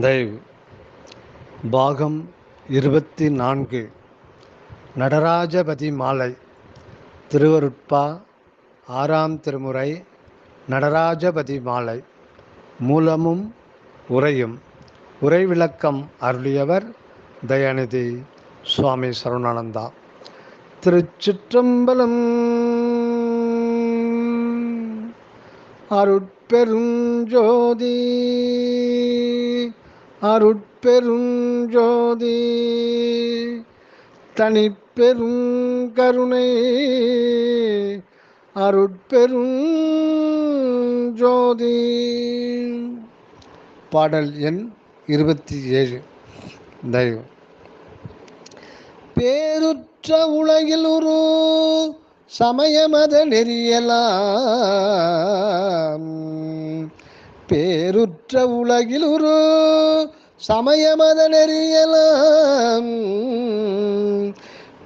தயவு பாகம் 24 நடராஜபதி மாலை திருவருட்பா ஆறாம் திருமுறை நடராஜபதி மாலை மூலமும் உரையும் உரை விளக்கம் அருளியவர் தயாநிதி சுவாமி சரவணானந்தா. திருச்சிற்றம்பலம். அருட்பெருஞ்சோதி அருட்பெருஞ்சோதி தனிப்பெருங்கருணை அருட்பெருஞ்சோதி. பாடல் எண் 27. தயவு பேருற்ற உலகில் ஒரு சமயமத நெறியலாம், பேருற்ற உலகில் ஒரு சமயமத நெறியலாம்,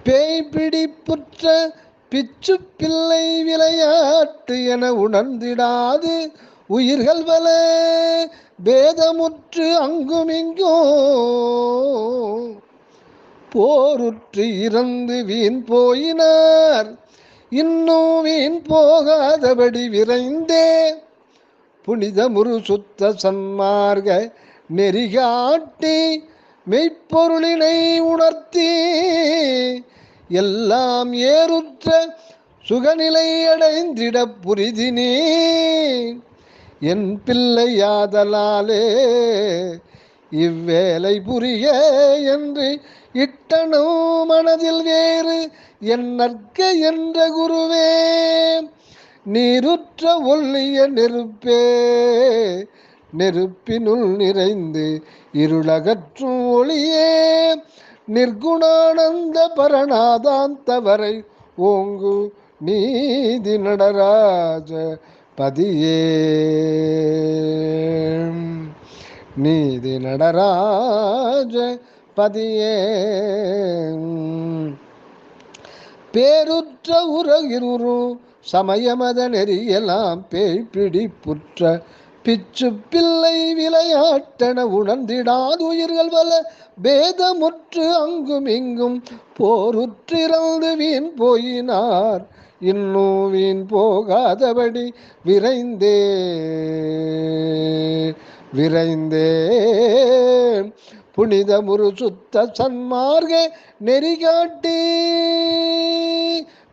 பேய்பிடிப்புற்ற பிச்சு பிள்ளை விளையாட்டு என உணர்ந்திடாது உயிர்கள் பல பேதமுற்று அங்குமிங்கோ போருற்று இறந்து வீண் போயினார், இன்னும் வீண் போகாதபடி விரைந்தே புனிதமுரு சுத்த சன்மார்க்க நெறிகாட்டி மெய்ப்பொருளினை உணர்த்தி எல்லாம் ஏறுற்ற சுகநிலை அடைந்திட புரிதினே என் பிள்ளையாதலாலே இவ்வேலை புரிய என்று இட்டனோ மனதில் வேறு என்னற்க என்ற குருவே, நீருற்ற ஒல்லிய நெருப்பே நெருப்பினுள் நிறைந்து இருளகற்றும் ஒளியே நிர்குணானந்த பரநாதாந்தவரை ஓங்கு நீதி நடராஜ பதியே, நீதி நடராஜ பதியே. பேருற்ற உலகிரு சமயமத நெறியலாம், பேய்பிடிப்புற்ற பிச்சு பிள்ளை விளையாட்டென உணர்ந்திடாது உயிர்கள் பல பேதமுற்று அங்கும் இங்கும் போருற்றிறந்து வீண் போயினார், இன்னும் வீண் போகாதபடி விரைந்தே விரைந்தே புனிதமுரு சுத்த சன்மார்க்க நெறிகாட்டி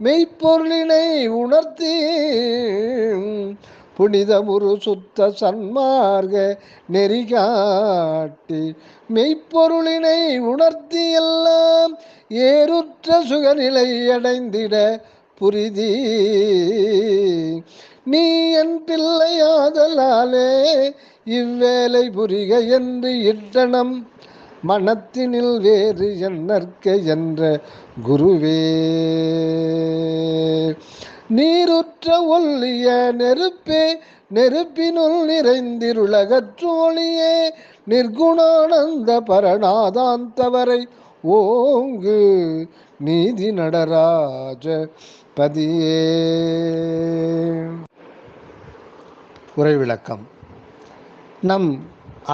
மெய்ப்பொருளினை உணர்த்தி, புனிதமுரு சுத்த சன்மார்க்க நெறிகாட்டி மெய்ப்பொருளினை உணர்த்தி எல்லாம் ஏறுற்ற சுகநிலை அடைந்திட புரிதி நீ என் பிள்ளையாதலாலே இவ்வேலை புரிக என்று இட்டனம் மனத்தினில் வேறு என்னற்க என்ற குருவே, நீருற்ற ஒல்லிய நெருப்பே நெருப்பினுள் நிறைந்திருளகற்று ஒளியே நிர்குணானந்த பரநாதாந்தவரை ஓங்கு நீதி நடராஜ பதியே. உரை விளக்கம். நம்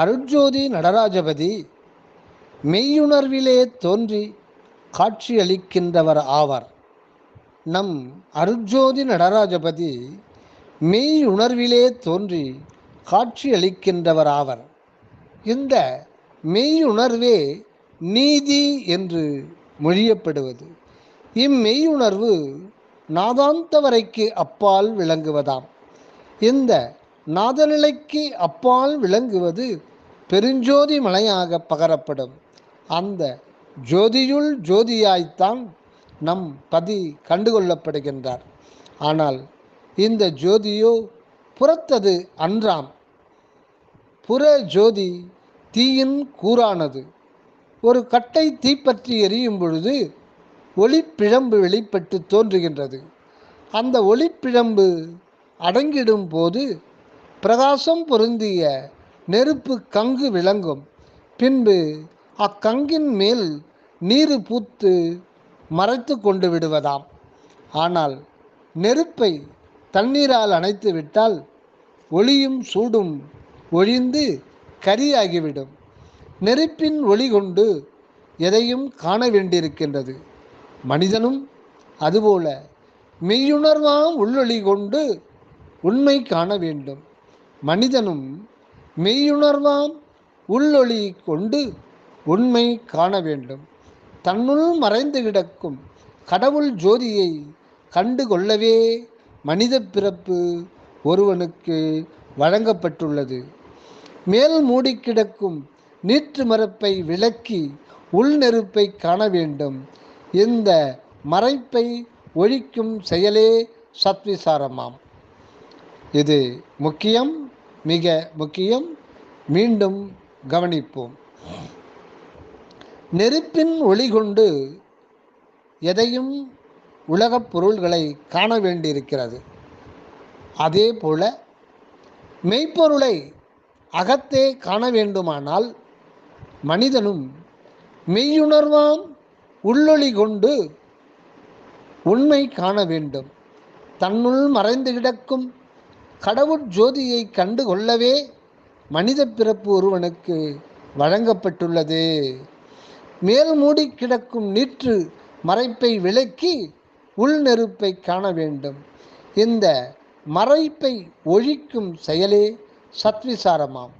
அருட்ஜோதி நடராஜபதி மெய்யுணர்விலே தோன்றி காட்சியளிக்கின்றவர் ஆவார். நம் அருட்ஜோதி நடராஜபதி மெய்யுணர்விலே தோன்றி காட்சியளிக்கின்றவர் ஆவர். இந்த மெய்யுணர்வே நீதி என்று மொழியப்படுவது. இம்மெய்யுணர்வு நாதாந்தவரைக்கு அப்பால் விளங்குவதாம். இந்த நாதநிலைக்கு அப்பால் விளங்குவது பெருஞ்சோதி மலையாக பகரப்படும். அந்த ஜோதியுள் ஜோதியாய்த்தான் நம் பதி கண்டுகொள்ளப்படுகின்றார். ஆனால் இந்த ஜோதியோ புறத்தது அன்றாம். புற ஜோதி தீயின் கூறானது. ஒரு கட்டை தீப்பற்றி எரியும் பொழுது ஒளிப்பிழம்பு வெளிப்பட்டு தோன்றுகின்றது. அந்த ஒளிப்பிழம்பு அடங்கிடும் போது பிரகாசம் பொருந்திய நெருப்பு கங்கு விளங்கும். பின்பு அக்கங்கின் மேல் நீரு பூத்து மறைத்து கொண்டு விடுவதாம். ஆனால் நெருப்பை தண்ணீரால் அணைத்து விட்டால் ஒளியும் சூடும் ஒழிந்து கரியாகிவிடும். நெருப்பின் ஒளி கொண்டு எதையும் காண வேண்டியிருக்கின்றது. மனிதனும் அதுபோல மெய்யுணர்வாம் உள்ளொளி கொண்டு உண்மை காண வேண்டும். மனிதனும் மெய்யுணர்வாம் உள்ளொளி கொண்டு உண்மை காண வேண்டும். தன்னுள் மறைந்து கிடக்கும் கடவுள் ஜோதியை கண்டு கொள்ளவே மனித பிறப்பு ஒருவனுக்கு வழங்கப்பட்டுள்ளது. மேல் மூடி கிடக்கும் நீற்று மறைப்பை விலக்கி உள் நெருப்பை காண வேண்டும். இந்த மறைப்பை ஒழிக்கும் செயலே சத்விசாரமாம். இது முக்கியம், மிக முக்கியம். மீண்டும் கவனிப்போம். நெருப்பின் ஒளி கொண்டு எதையும் உலகப் பொருள்களை காண வேண்டியிருக்கிறது. அதே போல மெய்ப்பொருளை அகத்தே காண வேண்டுமானால் மனிதனும் மெய்யுணர்வாம் உள்ளொளி கொண்டு உண்மை காண வேண்டும். தன்னுள் மறைந்து கிடக்கும் கடவுள் ஜோதியை கண்டு கொள்ளவே மனித பிறப்பு ஒருவனுக்கு வழங்கப்பட்டுள்ளது. மேல் மூடி கிடக்கும் நீற்று மறைப்பை விலக்கி உள் நெருப்பை காண வேண்டும். இந்த மறைப்பை ஒழிக்கும் செயலே சத்விசாரமாம்.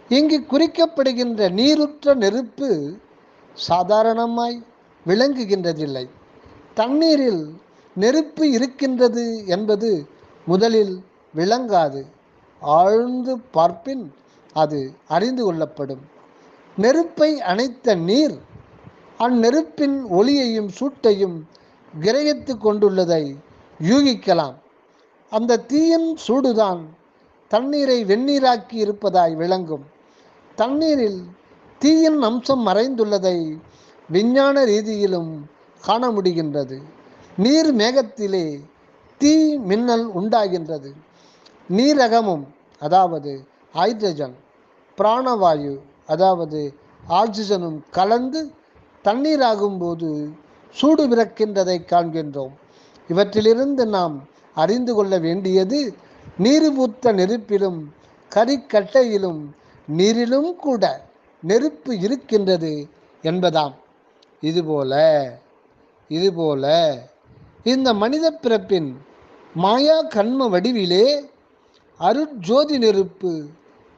இங்கு குறிக்கப்படுகின்ற நீருற்ற நெருப்பு சாதாரணமாய் விளங்குகின்றதில்லை. தண்ணீரில் நெருப்பு இருக்கின்றது என்பது முதலில் விளங்காது. ஆழ்ந்து பார்ப்பின் அது அறிந்து கொள்ளப்படும். நெருப்பை அணைத்த நீர் அந்நெருப்பின் ஒளியையும் சூட்டையும் கிரகித்து கொண்டுள்ளதை யூகிக்கலாம். அந்த தீயின் சூடுதான் தண்ணீரை வெந்நீராக்கி இருப்பதாய் விளங்கும். தண்ணீரில் தீயின் அம்சம் மறைந்துள்ளதை விஞ்ஞான ரீதியிலும் காண முடிகின்றது. நீர் மேகத்திலே தீ மின்னல் உண்டாகின்றது. நீரகமும் அதாவது ஹைட்ரஜன், பிராணவாயு அதாவது ஆக்சிஜனும் கலந்து தண்ணீராகும்போது சூடு பிறக்கின்றதை காண்கின்றோம். இவற்றிலிருந்து நாம் அறிந்து கொள்ள வேண்டியது நீர் பூத்த நெருப்பிலும் கரிக்கட்டையிலும் நீரிலும் கூட நெருப்பு இருக்கின்றது என்பதாம். இதுபோல இந்த மனித பிறப்பின் மாயா கண்ம வடிவிலே அருட்ஜோதி நெருப்பு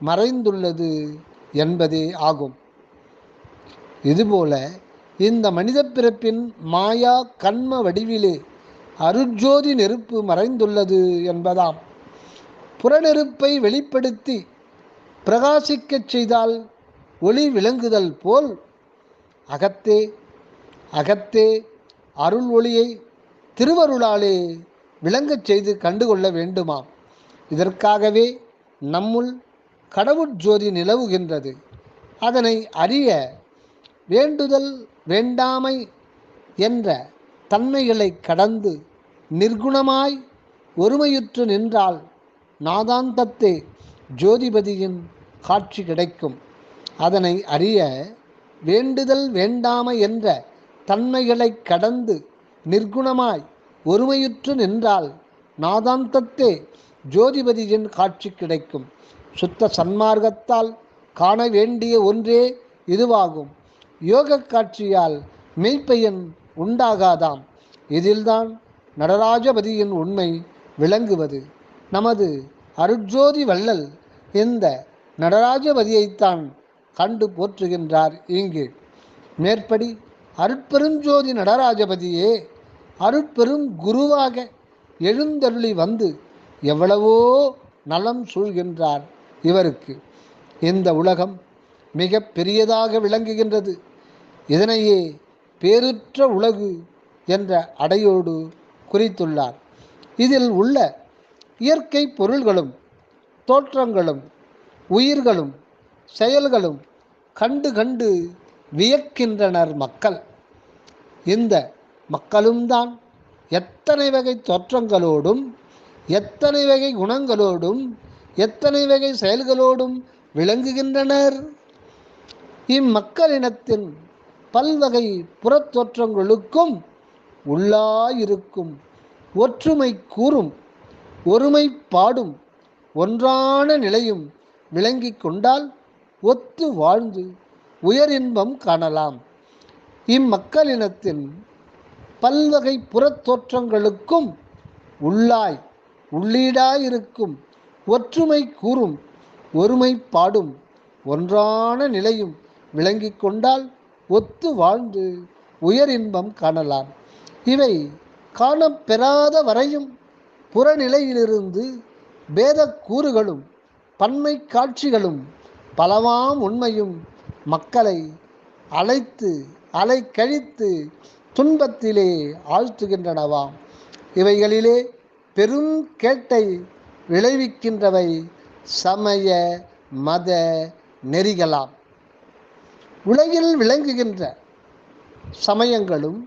மறைந்துள்ளது என்பதே ஆகும். இதுபோல இந்த மனித பிறப்பின் மாயா கண்ம வடிவிலே அருட்ஜோதி நெருப்பு மறைந்துள்ளது என்பதாம். புறநெருப்பை வெளிப்படுத்தி பிரகாசிக்கச் செய்தால் ஒளி விளங்குதல் போல் அகத்தே அருள் ஒளியை திருவருளாலே விளங்கச் செய்து கண்டுகொள்ள வேண்டுமாம். இதற்காகவே நம்முள் கடவுள் ஜோதி நிலவுகின்றது. அதனை அறிய வேண்டுதல் வேண்டாமை என்ற தன்மைகளை கடந்து நிர்குணமாய் ஒருமையுற்று நின்றால் நாதாந்தத்தே ஜோதிபதியின் காட்சி கிடைக்கும். அதனை அறிய வேண்டுதல் வேண்டாமை என்ற தன்மைகளை கடந்து நிர்குணமாய் ஒருமையுற்று நின்றால் நாதாந்தத்தே ஜோதிபதியின் காட்சி கிடைக்கும். சுத்த சன்மார்க்கத்தால் காண வேண்டிய ஒன்றே இதுவாகும். யோக காட்சியால் மெய்ப்பயன் உண்டாகாதாம். இதில்தான் நடராஜபதியின் உண்மை விளங்குவது. நமது அருட்ஜோதி வள்ளல் இந்த நடராஜபதியைத்தான் கண்டு போற்றுகின்றார். இங்கு மேற்படி அருட்பெருஞ்சோதி நடராஜபதியே அருட்பெரும் குருவாக எழுந்தருளி வந்து எவ்வளவோ நலம் சூழ்கின்றார். இவருக்கு இந்த உலகம் மிக பெரியதாக விளங்குகின்றது. இதனையே பேருற்ற உலகு என்ற அடையோடு குறித்துள்ளார். இதில் உள்ள இயற்கை பொருள்களும் தோற்றங்களும் உயிர்களும் செயல்களும் கண்டு கண்டு வியக்கின்றனர் மக்கள். இந்த மக்களும்தான் எத்தனை வகை தோற்றங்களோடும் எத்தனை வகை குணங்களோடும் எத்தனை வகை செயல்களோடும் விளங்குகின்றனர். இம்மக்களினத்தின் பல்வகை புறத்தோற்றங்களுக்கும் உள்ளாயிருக்கும் ஒற்றுமை கூறும் ஒருமைப்பாடும் ஒன்றான நிலையும் விளங்கி கொண்டால் ஒத்து வாழ்ந்து உயர் இன்பம் காணலாம். இம்மக்களினத்தின் பல்வகை புறத்தோற்றங்களுக்கும் உள்ளீடாயிருக்கும் ஒற்றுமை கூறும் ஒருமைப்பாடும் ஒன்றான நிலையும் விளங்கி கொண்டால் ஒத்து வாழ்ந்து உயர் இன்பம் காணலாம். இவை காணப்பெறாத வரையும் புறநிலையிலிருந்து பேத கூறுகளும் பன்மை காட்சிகளும் பலவாம் உண்மையும் மக்களை அலைக்கழித்து துன்பத்திலே ஆழ்த்துகின்றனவாம். இவைகளிலே பெரும் கேட்டை விளைவிக்கின்றவை சமய மத நெறிகளாம். உலகில் விளங்குகின்ற சமயங்களும்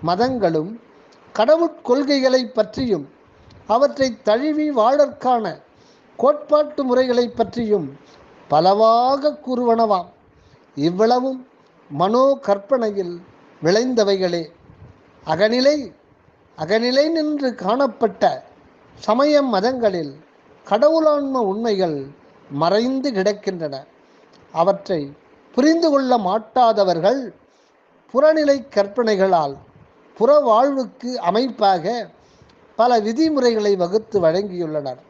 மதங்களும் கடவுட்கொள்கைகளை பற்றியும் அவற்றை தழுவி வாழற்கான கோட்பாட்டு முறைகளை பற்றியும் பலவாக கூறுவனவாம். இவ்வளவும் மனோ கற்பனையில் விளைந்தவைகளே. அகநிலை நின்று காணப்பட்ட சமய மதங்களில் கடவுளான்ம உண்மைகள் மறைந்து கிடக்கின்றன. அவற்றை புரிந்து கொள்ள மாட்டாதவர்கள் புறநிலை கற்பனைகளால் புற வாழ்வுக்கு அமைப்பாக பல விதிமுறைகளை வகுத்து வழங்கியுள்ளனர்.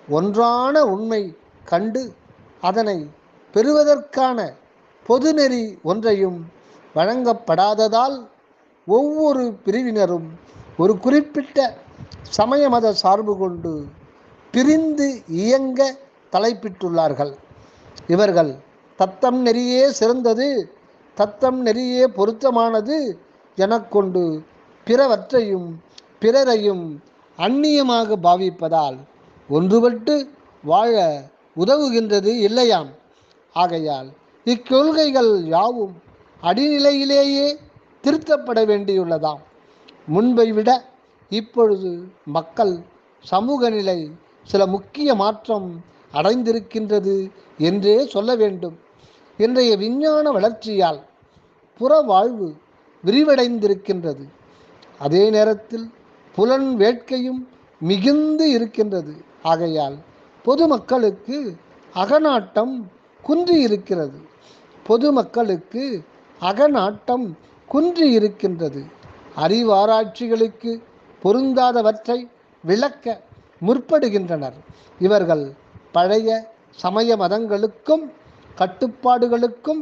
ஒன்றான உண்மை கண்டு அதனை பெறுவதற்கான பொதுநெறி ஒன்றையும் வழங்கப்படாததால் ஒவ்வொரு பிரிவினரும் ஒரு குறிப்பிட்ட சமய மத சார்பு கொண்டு பிரிந்து இயங்க தலைப்பிட்டுள்ளார்கள். இவர்கள் தத்தம் நெறியே சிறந்தது, தத்தம் நெறியே பொருத்தமானது எனக்கொண்டு பிறவற்றையும் பிறரையும் அந்நியமாக பாவிப்பதால் ஒன்றுபட்டு வாழ உதவுகின்றது இல்லையாம். ஆகையால் இக்கொள்கைகள் யாவும் அடிநிலையிலேயே திருத்தப்பட வேண்டியுள்ளதாம். முன்பை விட இப்பொழுது மக்கள் சமூக நிலை சில முக்கிய மாற்றம் அடைந்திருக்கின்றது என்றே சொல்ல வேண்டும். இன்றைய விஞ்ஞான வளர்ச்சியால் புற வாழ்வு விரிவடைந்திருக்கின்றது. அதே நேரத்தில் புலன் வேட்கையும் மிகுந்து இருக்கின்றது. ஆகையால் பொதுமக்களுக்கு அகநாட்டம் குன்றி இருக்கின்றது. அறிவாராய்ச்சிகளுக்கு பொருந்தாதவற்றை விளக்க முற்படுகின்றனர். இவர்கள் பழைய சமய மதங்களுக்கும் கட்டுப்பாடுகளுக்கும்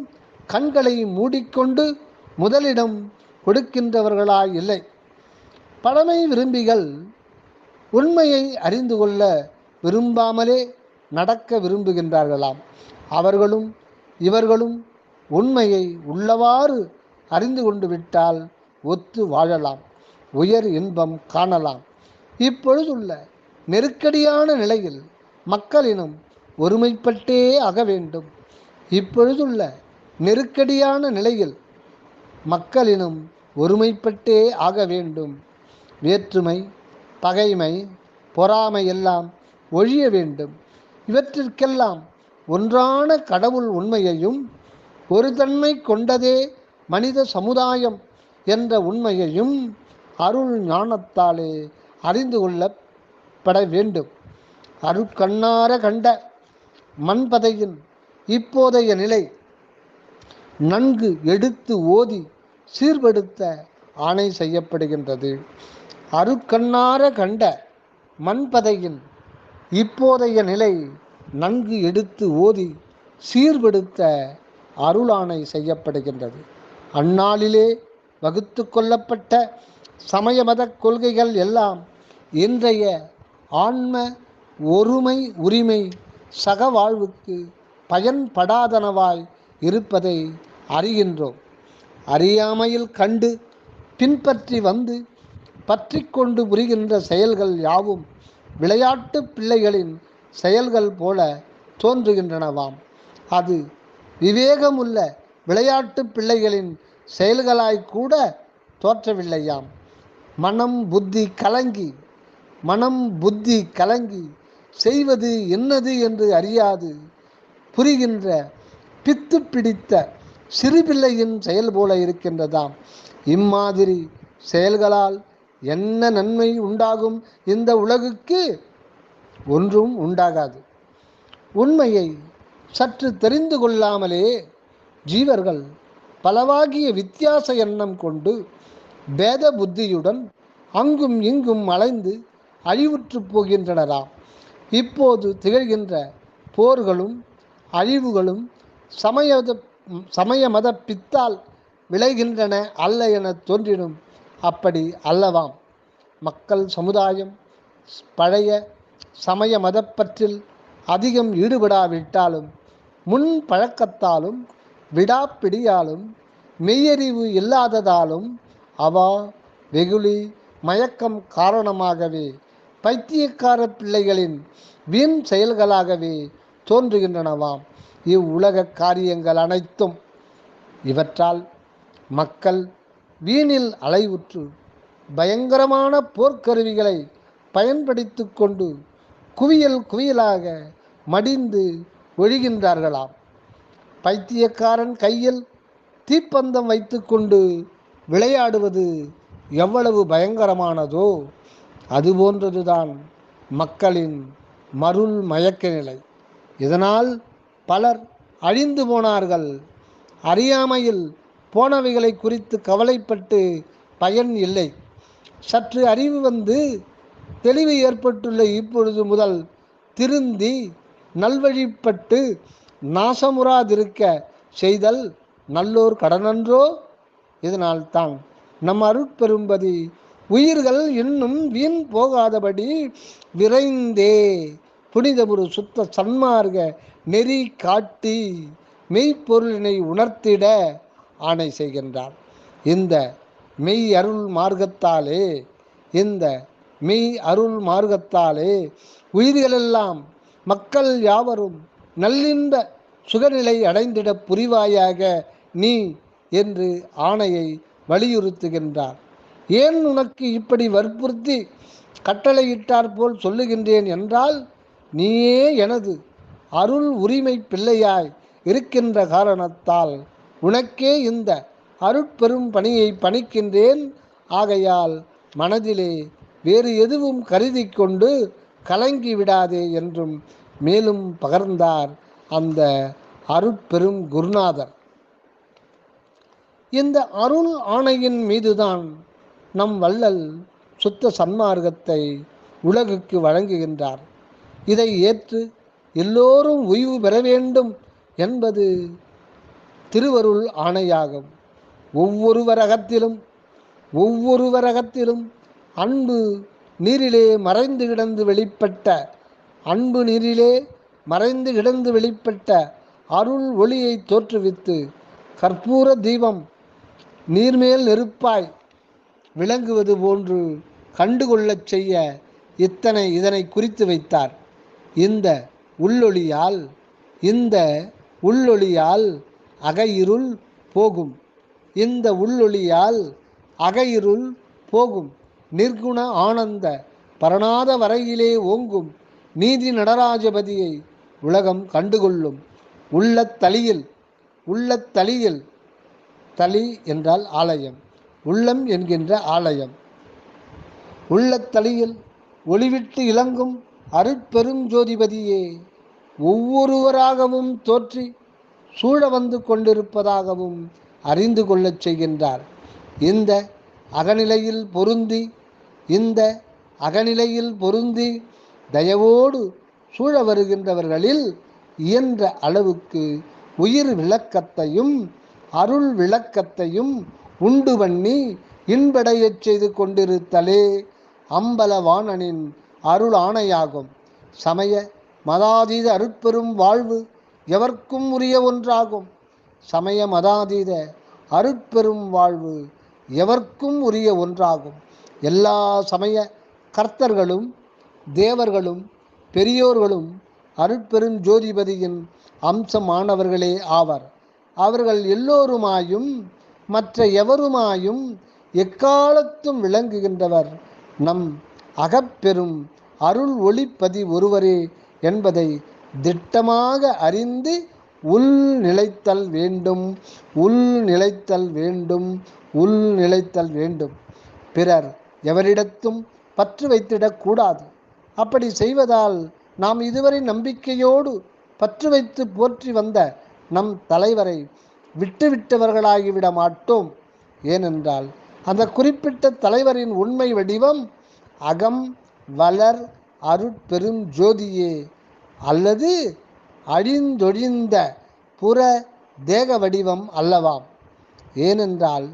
கண்களை மூடிக்கொண்டு முதலிடம் கொடுக்கின்றவர்களாய் இல்லை. பழமை விரும்பிகள் உண்மையை அறிந்து கொள்ள விரும்பாமலே நடக்க விரும்புகின்றார்களாம். அவர்களும் இவர்களும் உண்மையை உள்ளவாறு அறிந்து கொண்டு விட்டால் ஒத்து வாழலாம், உயர் இன்பம் காணலாம். இப்பொழுதுள்ள நெருக்கடியான நிலையில் மக்களினம் ஒருமைப்பட்டே ஆக வேண்டும். வேற்றுமை, பகைமை, பொறாமை எல்லாம் ஒழிய வேண்டும். இவற்றிற்கெல்லாம் ஒன்றான கடவுள் உண்மையையும் ஒரு தன்மை கொண்டதே மனித சமுதாயம் என்ற உண்மையையும் அருள் ஞானத்தாலே அறிந்து கொள்ளப்பட வேண்டும். அருட்கண்ணார கண்ட மண்பதையின் இப்போதைய நிலை நன்கு எடுத்து ஓதி சீர்படுத்த ஆணை செய்யப்படுகின்றது. அருட்கண்ணார கண்ட மண்பதையின் இப்போதைய நிலை நன்கு எடுத்து ஓதி சீர்படுத்த அருளாணை செய்யப்படுகின்றது. அந்நாளிலே வகுத்து கொள்ளப்பட்ட சமய மத கொள்கைகள் எல்லாம் இன்றைய ஆன்ம ஒருமை உரிமை சக வாழ்வுக்கு பயன்படாதனவாய் இருப்பதை அறிகின்றோம். அறியாமையில் கண்டு பின்பற்றி வந்து பற்றி கொண்டு புரிகின்ற செயல்கள் யாவும் விளையாட்டு பிள்ளைகளின் செயல்கள் போல தோன்றுகின்றனவாம். அது விவேகமுள்ள விளையாட்டு பிள்ளைகளின் செயல்களாய்க்கூட தோற்றவில்லையாம். மனம் புத்தி கலங்கி செய்வது என்னது என்று அறியாது புரிகின்ற பித்து பிடித்த சிறுபிள்ளையின் செயல் போல இருக்கின்றதாம். இம்மாதிரி செயல்களால் என்ன நன்மை உண்டாகும்? இந்த உலகுக்கு ஒன்றும் உண்டாகாது. உண்மையை சற்று தெரிந்து கொள்ளாமலே ஜீவர்கள் பலவாகிய வித்தியாச எண்ணம் கொண்டு பேத புத்தியுடன் அங்கும் இங்கும் அலைந்து அழிவுற்று போகின்றனராம். இப்போது திகழ்கின்ற போர்களும் அழிவுகளும் சமய மத பித்தால் விளைகின்றன அல்ல என தோன்றினும் அப்படி அல்லவாம். மக்கள் சமுதாயம் பழைய சமய மதப்பற்றில் அதிகம் ஈடுபடாவிட்டாலும் முன் பழக்கத்தாலும் விடாப்பிடியாலும் மெய்யறிவு இல்லாததாலும் அவா வெகுளி மயக்கம் காரணமாகவே பைத்தியக்கார பிள்ளைகளின் வீண் செயல்களாகவே தோன்றுகின்றனவாம் இவ்வுலக காரியங்கள் அனைத்தும். இவற்றால் மக்கள் வீணில் அலைவுற்று பயங்கரமான போர்க்கருவிகளை பயன்படுத்தி கொண்டு குவியல் குவியலாக மடிந்து ஒழிகின்றார்களாம். பைத்தியக்காரன் கையில் தீப்பந்தம் வைத்து கொண்டு விளையாடுவது எவ்வளவு பயங்கரமானதோ அதுபோன்றதுதான் மக்களின் மருள் மயக்க நிலை. இதனால் பலர் அழிந்து போனார்கள். அறியாமையில் போனவைகளை குறித்து கவலைப்பட்டு பயன் இல்லை. சற்று அறிவு வந்து தெளிவு ஏற்பட்டுள்ள இப்பொழுது முதல் திருந்தி நல்வழிப்பட்டு நாசமுறாதிருக்க செய்தல் நல்லோர் கடனன்றோ. இதனால் தான் நம் அருட்பெரும்பதி உயிர்கள் இன்னும் வீண் போகாதபடி விரைந்தே புனிதமுறு சுத்த சன்மார்க்க நெறி காட்டி மெய்ப்பொருளினை உணர்த்திட ஆணை செய்கின்றார். இந்த மெய் அருள் மார்க்கத்தாலே உயிர்களெல்லாம் மக்கள் யாவரும் நல்லின்ப சுகநிலை அடைந்திட புரிவாயாக நீ என்று ஆணையை வலியுறுத்துகின்றார். ஏன் உனக்கு இப்படி வற்புறுத்தி கட்டளையிட்டார் போல் சொல்லுகின்றேன் என்றால், நீயே எனது அருள் உரிமை பிள்ளையாய் இருக்கின்ற காரணத்தால் உனக்கே இந்த அருட்பெரும் பணியை பணிக்கின்றேன். ஆகையால் மனதிலே வேறு எதுவும் கருதி கொண்டு கலங்கி விடாதே என்றும் மேலும் பகர்ந்தார் அந்த அருட்பெரும் குருநாதர். இந்த அருள் ஆணையின் மீதுதான் நம் வள்ளல் சுத்த சன்மார்க்கத்தை உலகுக்கு வழங்குகின்றார். இதை ஏற்று எல்லோரும் ஓய்வு பெற வேண்டும் என்பது திருவருள் ஆணையாகும். ஒவ்வொருவரகத்திலும் அன்பு நீரிலே மறைந்து கிடந்து வெளிப்பட்ட அருள் ஒளியை தோற்றுவித்து கற்பூர தீபம் நீர்மேல் நெருப்பாய் விளங்குவது போன்று கண்டுகொள்ளச் செய்ய இதனை குறித்து வைத்தார். இந்த உள்ளொளியால் அகையிருள் போகும். நிர்குண ஆனந்த பரநாத வரையிலே ஓங்கும் நீதி நடராஜபதியை உலகம் கண்டுகொள்ளும். உள்ளத்தளியில் தளி என்றால் ஆலயம், உள்ளம் என்கின்ற ஆலயம். உள்ளத்தளியில் ஒளிவிட்டு இலங்கும் அருட்பெரும் ஜோதிபதியே ஒவ்வொருவராகவும் தோற்றி சூழ வந்து கொண்டிருப்பதாகவும் அறிந்து கொள்ளச் செய்கின்றார். இந்த அகநிலையில் பொருந்தி தயவோடு சூழ வருகின்றவர்களில் இயன்ற அளவுக்கு உயிர் விளக்கத்தையும் அருள் விளக்கத்தையும் உண்டு பண்ணி இன்படையச் செய்து கொண்டிருத்தலே அம்பலவாணனின் அருள் ஆணையாகும். சமய மதாதீத அருட்பெரும் வாழ்வு எவர்க்கும் உரிய ஒன்றாகும். சமய மதாதீத அருட்பெரும் வாழ்வு எவர்க்கும் உரிய ஒன்றாகும். எல்லா சமய கர்த்தர்களும் தேவர்களும் பெரியோர்களும் அருட்பெரும் ஜோதிபதியின் அம்சமானவர்களே ஆவர். அவர்கள் எல்லோருமாயும் மற்ற எவருமாயும் எக்காலத்தும் விளங்குகின்றவர் நம் அகப்பெரும் அருள் ஒளிப்பதி ஒருவரே என்பதை திட்டமாக அறிந்து உள் நிலைத்தல் வேண்டும். பிறர் எவரிடத்தும் பற்று வைத்திடக்கூடாது. அப்படி செய்வதால் நாம் இதுவரை நம்பிக்கையோடு பற்று வைத்து போற்றி வந்த நம் தலைவரை விட்டுவிட்டவர்களாகிவிட மாட்டோம். ஏனென்றால் அந்த குறிப்பிட்ட தலைவரின் உண்மை வடிவம் அகம் வளர் அருட்பெரும் ஜோதியே அல்லது அழிந்தொழிந்த புற தேக வடிவம் அல்லவாம். ஏனென்றால்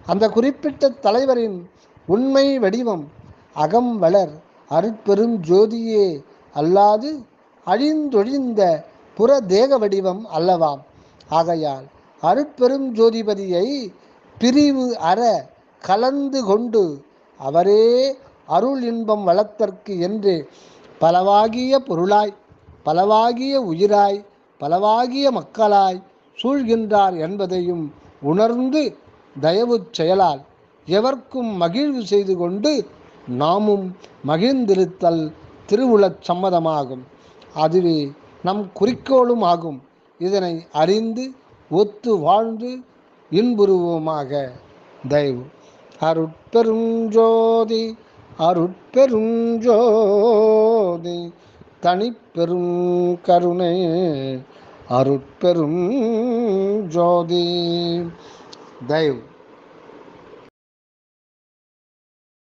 அந்த குறிப்பிட்ட தலைவரின் உண்மை வடிவம் அகம் வளர் அருட்பெரும் ஜோதியே அல்லாது அழிந்தொழிந்த புற தேக வடிவம் அல்லவாம். ஆகையால் அருட்பெரும் ஜோதிபதியை பிரிவு அற கலந்து கொண்டு அவரே அருள் இன்பம் வளர்த்தற்கு என்று பலவாகிய பொருளாய் பலவாகிய உயிராய் பலவாகிய மக்களாய் சூழ்கின்றார் என்பதையும் உணர்ந்து தயவு செயலால் எவர்க்கும் மகிழ்வு செய்து கொண்டு நாமும் மகிழ்ந்திருத்தல் திருவுளச் சம்மதமாகும். அதுவே நம் குறிக்கோளும் ஆகும். இதனை அறிந்து ஒத்து வாழ்ந்து இன்புறுவோமாக. தயவு. அருட்பெரும் ஜோதி அருட்பெரும் ஜோதி தனிப்பெரும் கருணை அருட்பெரும் ஜோதி. தயவு.